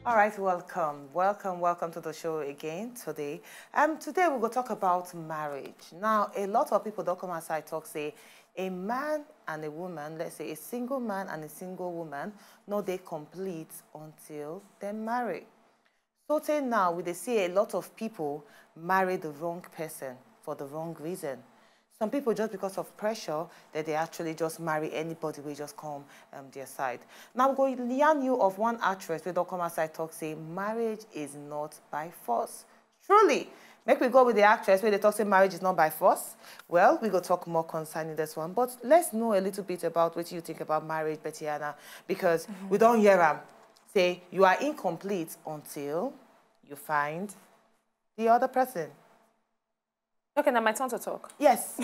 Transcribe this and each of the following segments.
All right, welcome to the show again today. Today we're going to talk about marriage. Now, a lot of people don't come outside talk, say, a man and a woman, let's say a single man and a single woman, no, they complete until they marry. So now, we see a lot of people marry the wrong person for the wrong reason. Some people, just because of pressure, that they actually just marry anybody who just come their side. Now, we're going to learn you of one actress who don't come outside talk, say, marriage is not by force. Truly. Make we go with the actress where they talk, say, marriage is not by force. Well, we go talk more concerning this one. But let's know a little bit about what you think about marriage, Bettiana, because we don't hear them say, you are incomplete until you find the other person. Okay, now my turn to talk. Yes.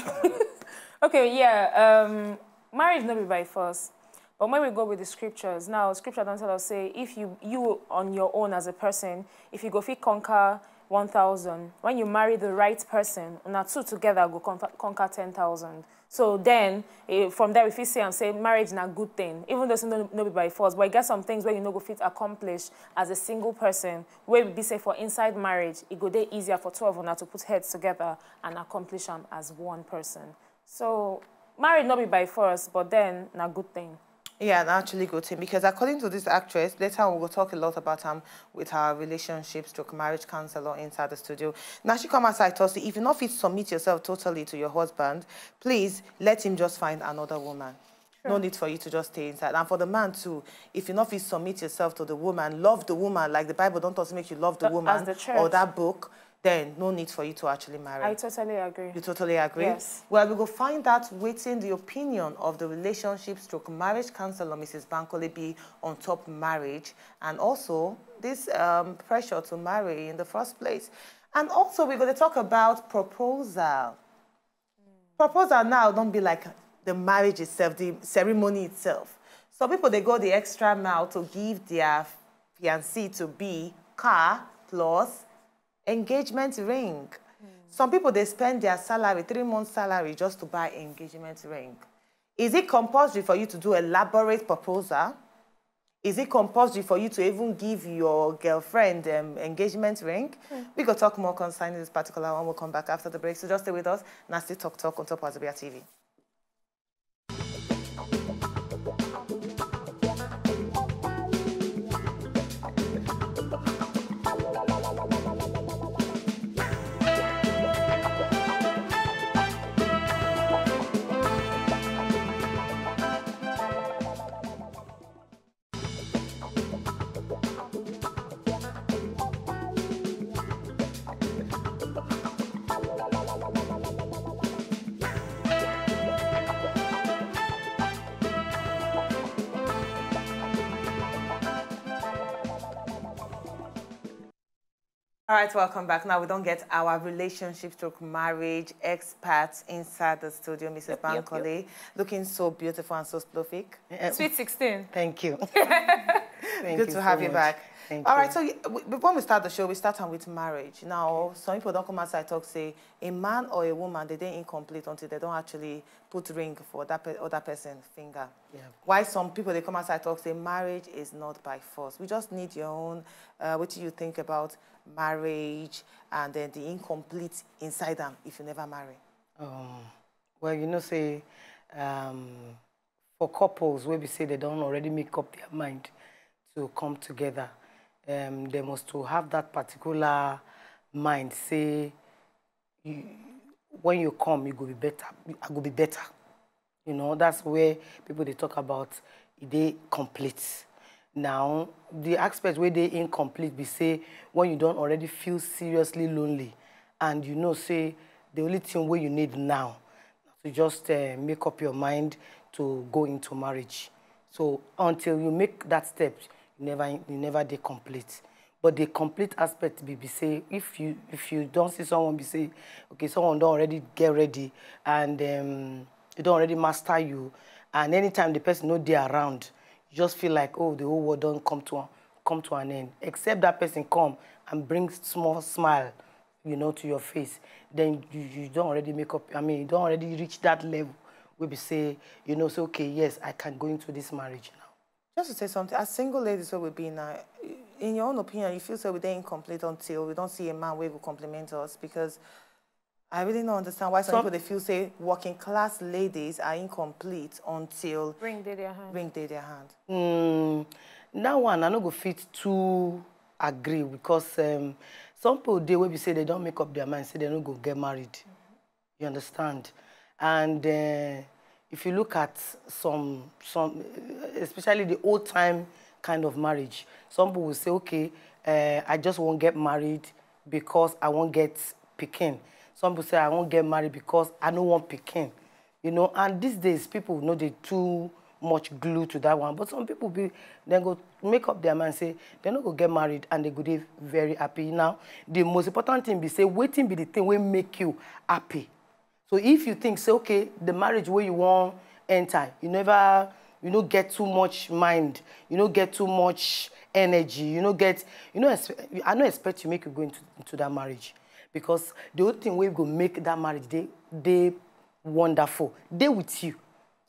Okay, yeah. Marriage not be by force. But when we go with the scriptures, now scripture don't tell us, say, if you on your own as a person, if you go fit conquer 1,000, when you marry the right person, now two together go conquer 10,000. So then, from there, if you say marriage is a good thing, even though it's not be by force, but you get some things where you know go fit accomplish as a single person, where we be say for inside marriage, it go there easier for 12 of them to put heads together and accomplish them as one person. So marriage not be by force, but then a good thing. Yeah, an actually good thing, because according to this actress, later on we'll talk a lot about with her relationship stroke marriage counselor inside the studio. Now she come outside to us, if you not fit submit yourself totally to your husband, please let him just find another woman. Sure. No need for you to just stay inside. And for the man too, if you not fit submit yourself to the woman, love the woman, like the Bible don't also make you love the woman or that book, then no need for you to actually marry. I totally agree. You totally agree? Yes. Well, we go find out waiting the opinion of the relationship stroke marriage counselor, Mrs. Bankole B, on top marriage, and also this pressure to marry in the first place. And also we're going to talk about proposal. Proposal now don't be like the marriage itself, the ceremony itself. Some people, they go the extra mile to give their fiancé to be car plus engagement ring. Some people, they spend their salary, 3 months salary, just to buy engagement ring. Is it compulsory for you to do elaborate proposal? Is it compulsory for you to even give your girlfriend engagement ring? We go talk more concerning this particular one. We'll come back after the break. So just stay with us. Nasty Talk on top of Wazobia TV. All right, welcome back. Now we don't get our relationship stroke marriage experts inside the studio, Mrs. Bankole, looking so beautiful and so spluffic. Sweet 16. Thank you. Good to have you back. All right, so when we start the show, we start on with marriage. Now, some people don't come outside and talk, say, a man or a woman, they're incomplete until they don't actually put ring for that other person's finger. Yeah. Why some people, they come outside and talk, say, marriage is not by force. We just need your own, what do you think about marriage and then the incomplete inside them if you never marry? Well, you know, say, for couples, where we say they don't already make up their mind to come together, they must to have that particular mind, say, when you come, you go be better, I go be better. You know, that's where people, they talk about, they complete. Now, the aspect where they incomplete, we say, when you don't already feel seriously lonely, and you know, say, the only thing where you need now, to just make up your mind to go into marriage. So until you make that step, you never they complete. But the complete aspect be say, if you don't see someone be say, okay, someone don't already get ready, and you don't already master you, and anytime the person no they around, you just feel like, oh, the whole world don't come to an end. Except that person come and bring small smile, you know, to your face, then you don't already make up. I mean, you don't already reach that level where we say, you know, so okay, yes, I can go into this marriage now. Just to say something, as single ladies where we be now, in your own opinion, you feel so we're incomplete until we don't see a man where will compliment us? Because I really don't understand why some people they feel say working class ladies are incomplete until Ring they their hand. That one I no go fit to agree because some people they will be say they don't make up their mind, say they don't go get married. You understand? And if you look at some especially the old time kind of marriage, some people will say, okay, I just won't get married because I won't get pikin. Some people say I won't get married because I don't want pikin. You know, and these days people know they too much glue to that one. But some people then go make up their mind and say they're not going to get married and they go be very happy. Now, the most important thing be say waiting be the thing will make you happy. So if you think, say, okay, the marriage where you want enter, you don't get too much mind, you don't get too much energy, I don't expect you make you go into that marriage. Because the only thing we go make that marriage, they wonderful. They with you.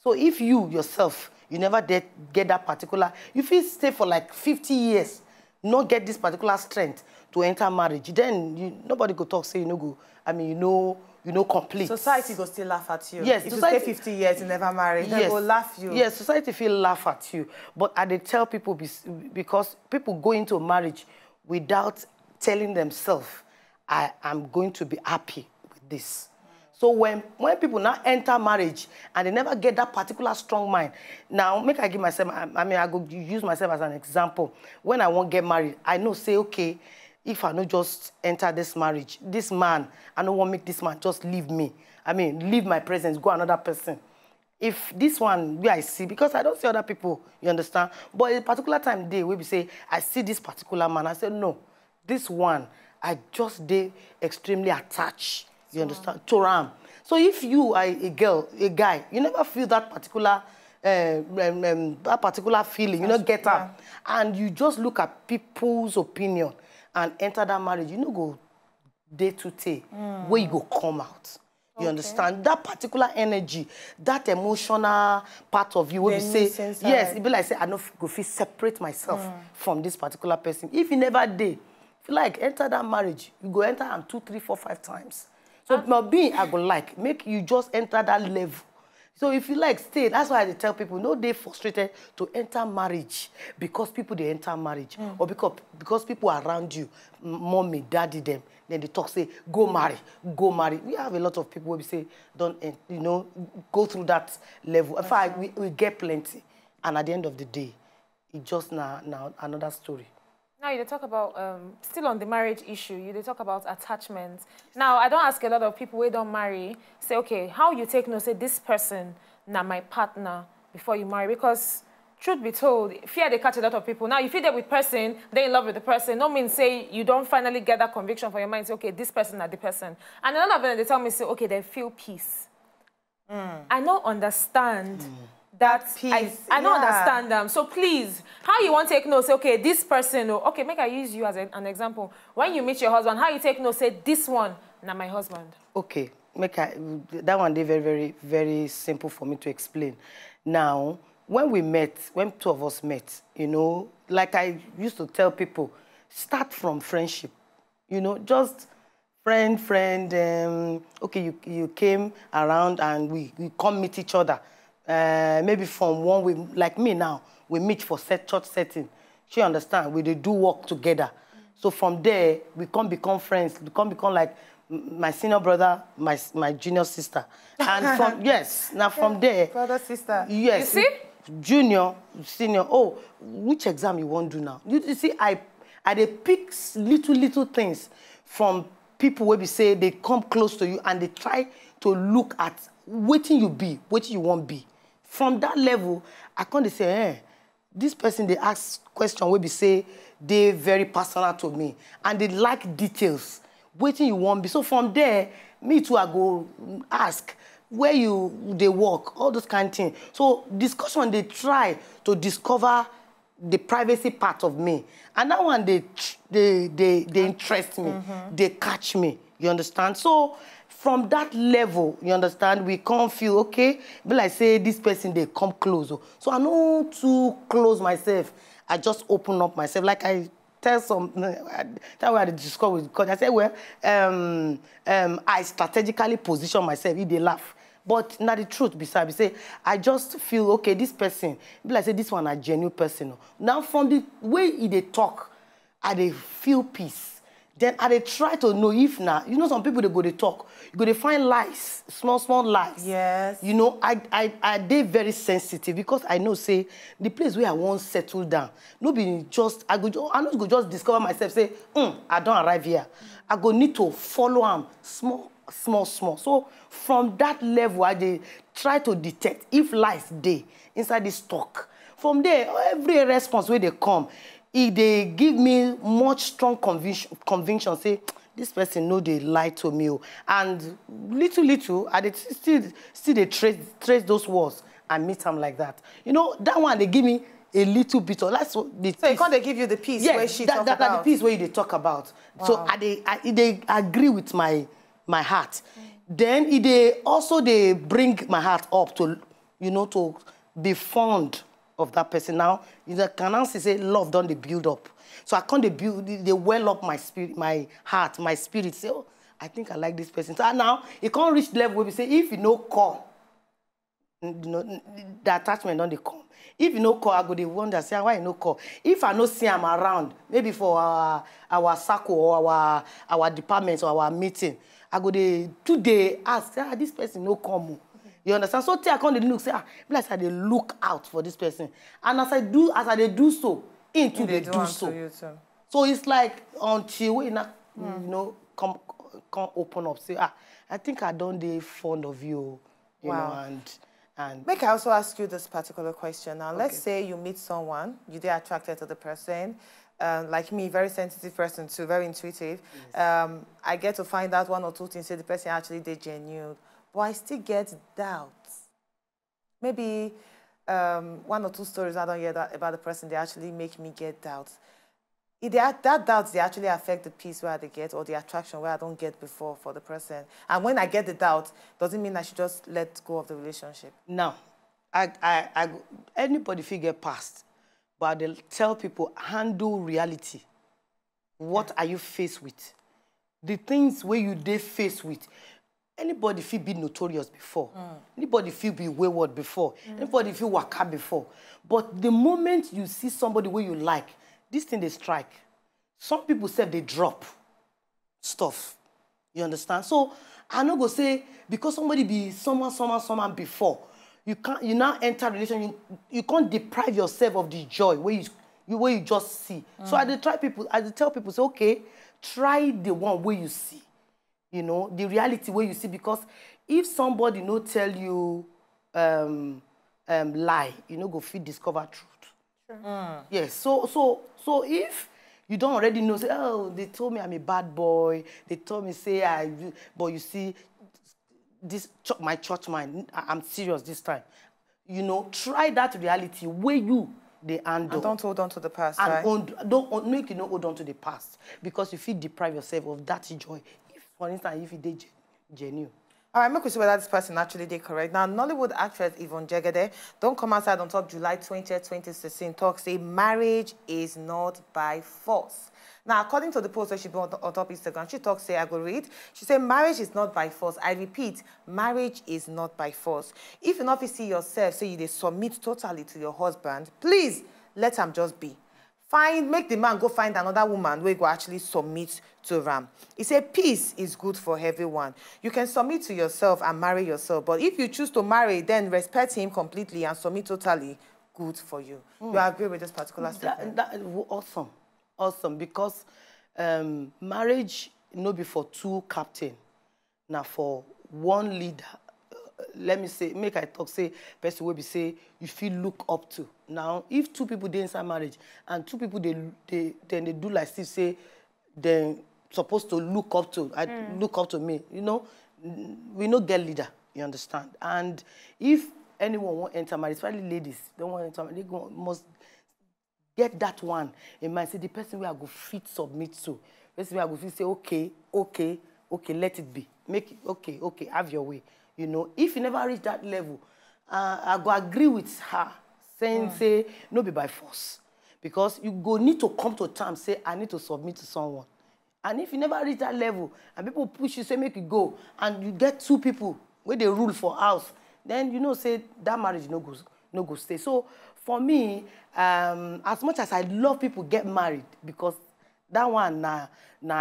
So if you yourself, you never get that particular, if you stay for like 50 years, not get this particular strength to enter marriage, then nobody go talk, say, complete. Society go still laugh at you. Yes, if society, you stay 50 years, you never marry, they go laugh you. Yes, society feel laugh at you. But I tell people, because people go into marriage without telling themselves, I am going to be happy with this. So when people now enter marriage and they never get that particular strong mind, now make I give myself, I go use myself as an example. When I won't get married, I know say, okay, if I don't just enter this marriage, this man, I don't want to make this man just leave me. Leave my presence, go another person. If this one, where I see, because I don't see other people, you understand? But a particular time day, where we say, I see this particular man, I say, no, this one, I just extremely attached, you understand, to Ram. So if you are a girl, a guy, you never feel that particular feeling, you don't get up. And you just look at people's opinion and enter that marriage, you know go day to day, where you go come out. You understand? That particular energy, that emotional part of you, will be say, yes, it be like say, I don't go feel separate myself from this particular person. If you never did, if you like enter that marriage, you go enter them 2, 3, 4, 5 times. So I go like make you just enter that level. So if you like stay, that's why I tell people no they frustrated to enter marriage because people they enter marriage or because people around you, mommy, daddy them, then they talk say go marry, go marry. We have a lot of people where we say don't go through that level. In fact, we get plenty, and at the end of the day, it's just now another story. Now, you talk about, still on the marriage issue, you talk about attachment. Now, I don't ask a lot of people who don't marry, say, okay, how you take note, say, this person, now my partner, before you marry? Because, truth be told, fear they catch a lot of people. Now, if you're there with person, they're in love with the person, no mean say you don't finally get that conviction for your mind, say, okay, this person is the person. And a lot of them, they tell me, say, okay, they feel peace. I don't understand. That peace. I don't understand them. So please, how you want to take note, say, okay, this person, okay, make I use you as an example. When you meet your husband, how you take note, say, this one, now my husband. Okay, that one is very, very, very simple for me to explain. Now, when two of us met, like I used to tell people, start from friendship, just friend, okay, you came around and we come meet each other. Maybe from one way, like me now, we meet for church setting. She understand, we do work together. So from there, we can't become friends. We can't become like my senior brother, my junior sister. And from there. Brother, sister. Yes. You see? Junior, senior. Oh, which exam you want to do now? You see, I pick little things from people where we say they come close to you and they try to look at what you be, what you won't be. From that level, I can't say, this person, they ask question where we say they very personal to me. And they like details, what you won't be. So from there, me too, I go ask where they work, all those kind of things. So discussion, they try to discover the privacy part of me. And that one, they interest me, they catch me, you understand? So from that level, you understand, we can't feel, okay, but like say this person, they come close. So I don't too close myself. I just open up myself. Like I tell some, that way I discuss with God. I say, well, I strategically position myself, if they laugh. But not the truth beside me. Say, I just feel, okay, this person, be like say this one a genuine person. Now from the way they talk, I they feel peace. Then I they try to know if now, you know, some people they go they talk, you go they find lies, small lies. Yes. You know, I they very sensitive because I know say the place where I want settle down. Nobody just I not go just discover myself say, I don't arrive here. I go need to follow them small. So from that level, I they try to detect if lies they inside this talk. From there, every response where they come, if they give me much strong conviction, say, this person know they lie to me. And little, I still they trace those words and meet them like that. You know, that one, they give me a little bit of, that's what the so can't they give you the piece where she talk about? That the piece where they talk about. Wow. So they agree with my heart. Then they also they bring my heart up to, you know, to be fond of that person. Now, you can now say love don't they build up. So I can't they well up my spirit, my heart, my spirit. Say, oh, I think I like this person. So now it can't reach the level where we say if you know call, you know, the attachment don't they come. If you know call, I go they wonder, say why you no call. If I no see I'm around, maybe for our circle or our department or our meeting, I go they today ask, this person no come. You understand? So I can't look, say, bless I they look out for this person. And as I do so, into they do so. So it's like until we not, you know, come open up, say, I think I don't they fond of you, you know, and Make I also ask you this particular question now. Okay. Let's say you meet someone, you get attracted to the person. Like me, very sensitive person too, very intuitive. Yes. I get to find out one or two things, say the person actually did genuine. But I still get doubts. Maybe one or two stories I don't hear about the person, they actually make me get doubts. That doubts, they actually affect the peace where they get or the attraction where I don't get before for the person. And when I get the doubt, doesn't mean I should just let go of the relationship. No. Anybody figure past, but they'll tell people, handle reality. What are you faced with? The things where you they faced with. Anybody feel be notorious before. Anybody feel be wayward before. Anybody feel waka before. But the moment you see somebody where you like, this thing they strike. Some people say they drop stuff. You understand? So I'm not gonna say because somebody be someone before, you now enter a relation, you can't deprive yourself of the joy where you just see. So I tell people, say, okay, try the one where you see. You know, the reality where you see, because if somebody no tell you lie, you know, go fit discover truth. Sure. Yes. So if you don't already know, say, oh, they told me I'm a bad boy. They told me but you see, this my church mind, I'm serious this time. You know, try that reality where they handle. And don't hold on to the past, and right? Don't make you not hold on to the past, because you feel deprive yourself of that joy. For instance, if you did genuine. All right, make we see whether this person actually did correct. Now, Nollywood actress Yvonne Jegede don't come outside on top July 20th, 2016, talk say marriage is not by force. Now, according to the post that she put on top Instagram, she talks, say, I go read. She said, marriage is not by force. I repeat, marriage is not by force. If you not see yourself, say you submit totally to your husband, please let him just be. Make the man go find another woman where go actually submit to Ram. He said, peace is good for everyone. You can submit to yourself and marry yourself, but if you choose to marry, then respect him completely and submit totally, good for you. You agree with this particular statement? That is awesome. Awesome, because marriage no be for two captain, now for one leader. Let me say, make I talk, say, person will be say, you feel look up to. Now, if two people they inside marriage and two people then they do like Steve say, they're supposed to look up to, look up to me. You know, we no get leader, you understand? And if anyone won't enter marriage, especially ladies, don't want to enter marriage, they must get that one in mind. Say, the person where I go fit submit to. The person where I go fit say, okay, let it be. Make it, okay, have your way. You know, if you never reach that level, I go agree with her, saying, say, no be by force. because you go need to come to terms, say, I need to submit to someone. And if you never reach that level, and people push you, say, make you go, and you get 2 people where they rule for house, then you know, say, that marriage no go stay. So for me, as much as I love people get married, because that one na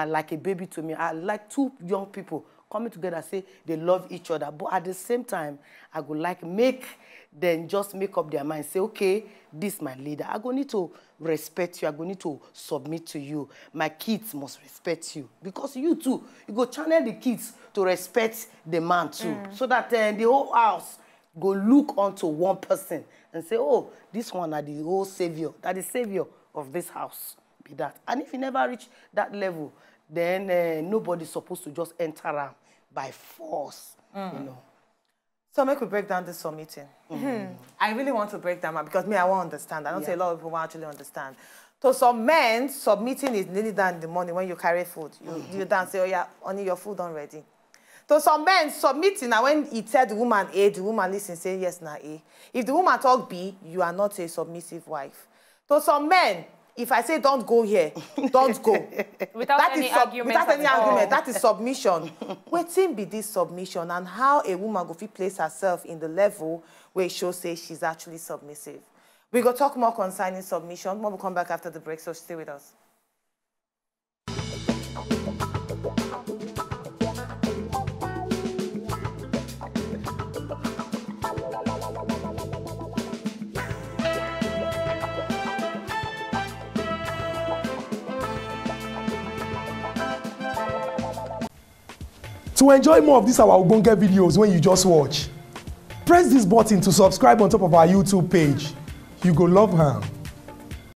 like a baby to me. I like 2 young people coming together, say they love each other. But at the same time, I go like make them just make up their mind. Say, okay, this is my leader. I go need to respect you. I go need to submit to you. My kids must respect you. Because you too, you go channel the kids to respect the man too. So that the whole house go look onto one person and say, oh, this one are the whole savior. That is savior of this house. Be that. And if you never reach that level, then nobody's supposed to just enter by force, you know. So make we break down this submitting. I really want to break down because me, I won't understand. I don't say a lot of people won't actually understand. So some men, submitting is nearly done in the morning when you carry food. You dance, say, oh yeah, only your food done ready. So some men submitting, and when he tell the woman A, the woman listen, say yes, na A. If the woman talk B, you are not a submissive wife. So some men, if I say don't go here, don't go. Without any argument. That is submission. Wetin be this submission, and how a woman go fit place herself in the level where it shows say she's actually submissive. We go talk more concerning submission. We'll come back after the break, so stay with us. To enjoy more of these our Ogbonge videos when you just watch, press this button to subscribe on top of our YouTube page. You go love her.